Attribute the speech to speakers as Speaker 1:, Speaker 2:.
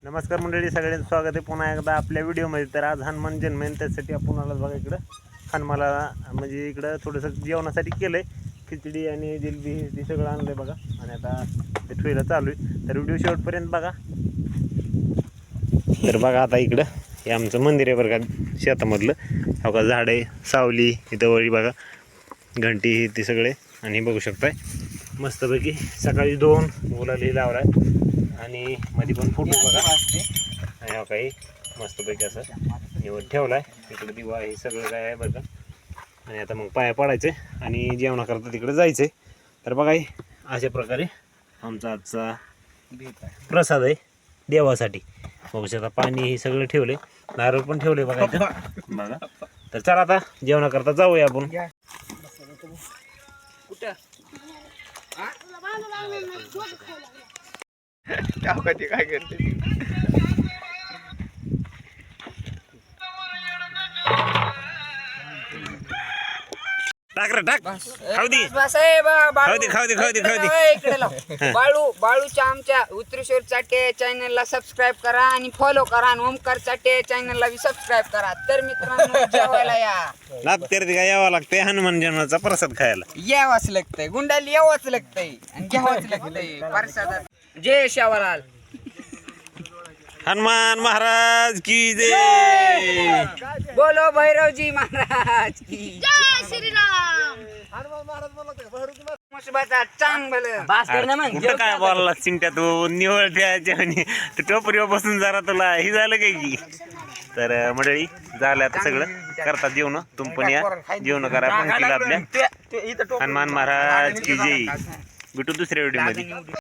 Speaker 1: नमस्कार मंडळी, सगळ्यांचं स्वागत आहे पुन्हा एकदा आपल्या व्हिडिओमध्ये. तर आज हनुमान जन्म आहे, त्यासाठी आपण आलो बघा इकडं हनुमाला, म्हणजे इकडं थोडंसं जेवणासाठी केलं आहे. खिचडी आणि जिलबी ते सगळं आणलं आहे बघा, आणि आता ते ठेवायला चालू आहे. तर व्हिडिओ शेवटपर्यंत बघा. तर बघा आता इकडं हे आमचं मंदिर आहे बरं का, शेतामधलं. हो का, झाड आहे, सावली, इथं वळी बघा, घंटी ही ते सगळे. आणि बघू शकताय मस्तपैकी सकाळी 2 मुलाली लावला आहे, आणि मध्ये पण फोटो बघा. आणि हा काही मस्तपैकी असं निवड ठेवला आहे. इकडे दिवा हे सगळं काय आहे बरं का. आणि आता मग पाया पडायचे आणि जेवणाकरता तिकडे जायचं. तर बघा हे अशा प्रकारे आमचा आजचा प्रसाद आहे देवासाठी. बघू शकता पाणी हे सगळं ठेवले, नारळ पण ठेवले बघा इथं बघा. तर चला आता जेवणाकरता जाऊया आपण.
Speaker 2: काय करते
Speaker 1: टाक रे टाक, खाऊ दे खाऊ दे.
Speaker 3: बाळूच्या आमच्या उत्तरेश्वर चाटे चॅनलला सबस्क्राईब करा आणि फॉलो करा, आणि ओमकार चाटे चॅनलला बी सबस्क्राईब करा. तर मित्रांनो जेवायला या.
Speaker 1: लागते का यावं लागते हनुमान जन्माचा प्रसाद खायला.
Speaker 3: यावंच लागतंय, गुंडाला यावंच लागतंय आणि घ्यावंच लागतंय प्रसादात. जय शावराल.
Speaker 1: हनुमान महाराज की जय.
Speaker 3: बोलो भैरवजी महाराज की
Speaker 4: जय श्रीराम.
Speaker 1: कुठं काय बोलला चिंट्या तू, निवळ ठेवायच्या आणि टोपरीवर बसून जरा तुला हे झालं काय की. तर मंडळी झालं आता सगळं, करतात जेवण. तुम्ही पण या जेवण करा पंक्तीला आपल्या. हनुमान महाराज की जय. भेटू दुसऱ्या व्हिडिओ मध्ये.